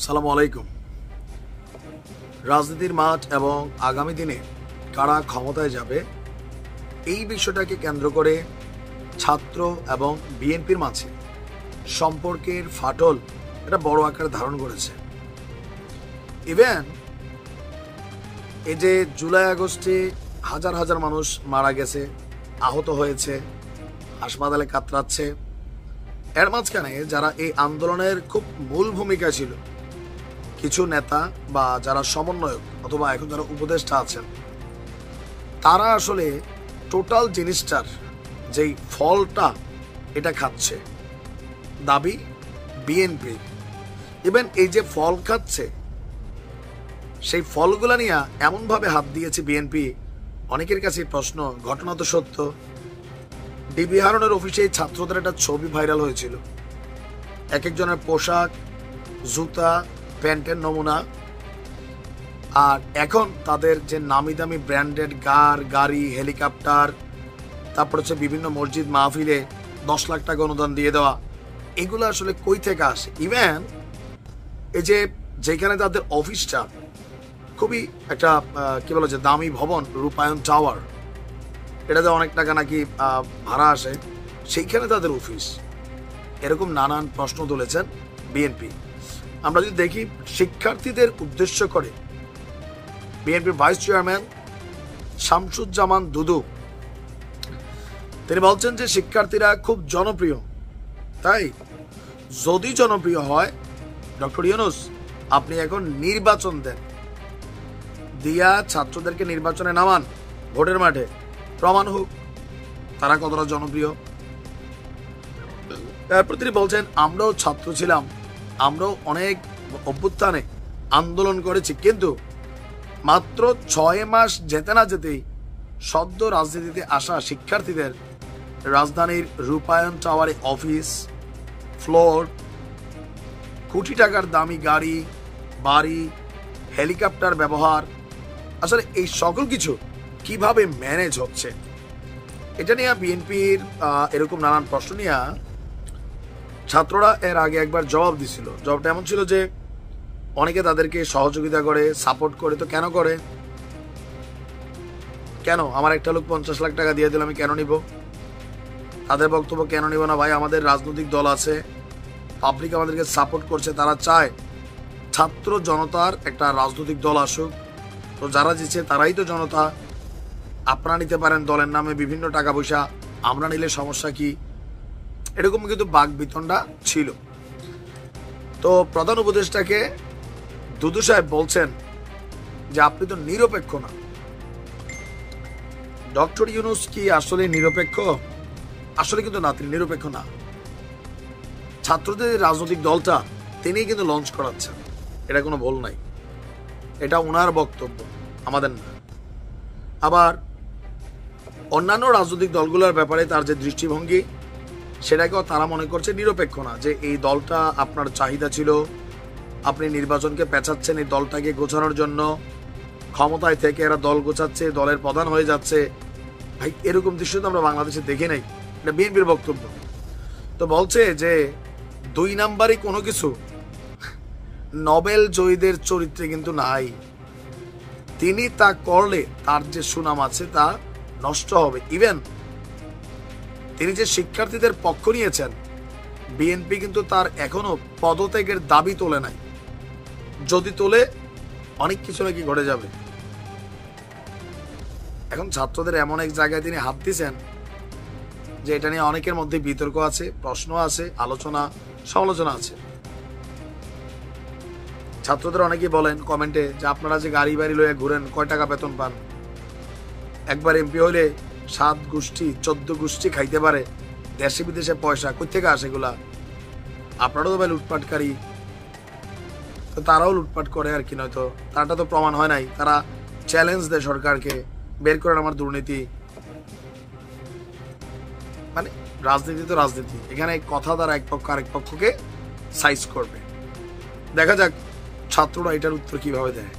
সালামু আলাইকুম। রাজনীতির মাঠ এবং আগামী দিনে কারা ক্ষমতায় যাবে এই বিষয়টাকে কেন্দ্র করে ছাত্র এবং বিএনপির মাঝে সম্পর্কের ফাটল এটা বড় আকার ধারণ করেছে। ইভেন এই যে জুলাই আগস্টে হাজার হাজার মানুষ মারা গেছে, আহত হয়েছে, হাসপাতালে কাতরাচ্ছে, এর মাঝখানে যারা এই আন্দোলনের খুব মূল ভূমিকা ছিল, কিছু নেতা বা যারা সমন্বয়ক অথবা এখন যারা উপদেষ্টা আছেন, তারা আসলে টোটাল জিনিসটার যেই ফলটা এটা খাচ্ছে। দাবি বিএনপি ইভেন এই যে ফল খাচ্ছে সেই ফলগুলা নিয়ে এমনভাবে হাত দিয়েছে বিএনপি, অনেকের কাছে প্রশ্ন। ঘটনা তো সত্য। ডিবি হারুনের অফিসে ছাত্রদের একটা ছবি ভাইরাল হয়েছিল, এক একজনের পোশাক, জুতা, প্যান্টের নমুনা, আর এখন তাদের যে নামি দামি ব্র্যান্ডেড গাড়ি, হেলিকপ্টার, তারপর হচ্ছে বিভিন্ন মসজিদ মাহফিলে 10 লাখ টাকা অনুদান দিয়ে দেওয়া, এগুলো আসলে কই থেকে আসে? ইভেন এই যে যেখানে তাদের অফিসটা খুবই একটা কি বলা যায় দামি ভবন, রূপায়ণ টাওয়ার, এটাতে অনেক টাকা নাকি ভাড়া আসে, সেইখানে তাদের অফিস। এরকম নানান প্রশ্ন তুলেছেন বিএনপি। আমরা যদি দেখি শিক্ষার্থীদের উদ্দেশ্য করে বিএনপির ভাইস চেয়ারম্যান শামসুজ্জামান দুদু তিনি বলছেন যে শিক্ষার্থীরা খুব জনপ্রিয়, তাই যদি জনপ্রিয় হয় ডক্টর ইউনূস আপনি এখন নির্বাচন দেন, দিয়া ছাত্রদেরকে নির্বাচনে নামান, ভোটের মাঠে প্রমাণ হোক তারা কতটা জনপ্রিয়। তারপর তিনি বলছেন আমরাও ছাত্র ছিলাম, আমরাও অনেক অভ্যুত্থানে আন্দোলন করেছি, কিন্তু মাত্র 6 মাস যেতে না যেতেই সদ্য রাজনীতিতে আসা শিক্ষার্থীদের রাজধানীর রূপায়ণ টাওয়ারে অফিস, ফ্লোর, কোটি টাকার দামি গাড়ি, বাড়ি, হেলিকপ্টার ব্যবহার, আসলে এই সকল কিছু কিভাবে ম্যানেজ হচ্ছে এটা নিয়ে বিএনপির এরকম নানান প্রশ্ন নিয়ে ছাত্ররা এর আগে একবার জবাব দিছিল। জবাবটা এমন ছিল যে অনেকে তাদেরকে সহযোগিতা করে, সাপোর্ট করে, তো কেন করে? কেন আমার একটা লোক 50 লাখ টাকা দিয়ে দিল, আমি কেন নিব? তাদের বক্তব্য, কেন নিব না ভাই, আমাদের রাজনৈতিক দল আছে, পাবলিক আমাদেরকে সাপোর্ট করছে, তারা চায় ছাত্র জনতার একটা রাজনৈতিক দল আসুক, তো যারা জিতছে তারাই তো জনতা, আপনারা নিতে পারেন দলের নামে বিভিন্ন টাকা পয়সা, আমরা নিলে সমস্যা কি? এরকম কিন্তু বাক বিতণ্ডা ছিল। তো প্রধান উপদেষ্টাকে দুদু সাহেব বলছেন যে আপনি তো নিরপেক্ষ না। ডক্টর ইউনূস কি আসলে নিরপেক্ষ? আসলে কিন্তু না, তিনি নিরপেক্ষ না। ছাত্রদের রাজনৈতিক দলটা তিনি কিন্তু লঞ্চ করাচ্ছেন, এটা কোনো ভুল নাই, এটা ওনার বক্তব্য, আমাদের না। আবার অন্যান্য রাজনৈতিক দলগুলোর ব্যাপারে তার যে দৃষ্টিভঙ্গি, সেটাকেও তারা মনে করছে নিরপেক্ষ না, যে এই দলটা আপনার চাহিদা ছিল, আপনি নির্বাচনকে পেঁচাচ্ছেন এই দলটাকে গোছানোর জন্য, ক্ষমতায় থেকে এরা দল গোছাচ্ছে, দলের প্রধান হয়ে যাচ্ছে। ভাই এরকম দৃশ্য তো আমরা বাংলাদেশে দেখি নাই, এটা বিএনপির বক্তব্য। তো বলছে যে 2 নাম্বারই কোনো কিছু নোবেল জয়ীদের চরিত্রে কিন্তু নাই, তিনি তা করলে তার যে সুনাম আছে তা নষ্ট হবে। ইভেন তিনি যে শিক্ষার্থীদের পক্ষ নিয়েছেন, বিএনপি কিন্তু তার এখনো পদত্যাগের দাবি তোলে নাই, যদি তোলে অনেক কিছু নাকি ঘটে যাবে। এখন ছাত্রদের এমন এক জায়গায় তিনি হাত দিয়েছেন যে এটা নিয়ে অনেকের মধ্যে বিতর্ক আছে, প্রশ্ন আছে, আলোচনা সমালোচনা আছে। ছাত্রদের অনেকেই বলেন কমেন্টে যে আপনারা যে গাড়ি বাড়ি লইয়া ঘুরেন, কয় টাকা বেতন পান? একবার এমপি হইলে 7 গোষ্ঠী 14 গোষ্ঠী খাইতে পারে, দেশে বিদেশে পয়সা কই থেকে আসে এগুলা? আপনারাও তো ভাই লুটপাটকারী, তো তারাও লুটপাট করে আর কি, নয়তো তারটা তো প্রমাণ হয় নাই। তারা চ্যালেঞ্জ দেয় সরকারকে, বের করেন আমার দুর্নীতি। মানে রাজনীতি তো রাজনীতি, এখানে কথা দ্বারা এক পক্ষ আরেক পক্ষকে সাইজ করবে। দেখা যাক ছাত্ররা এটার উত্তর কিভাবে দেয়।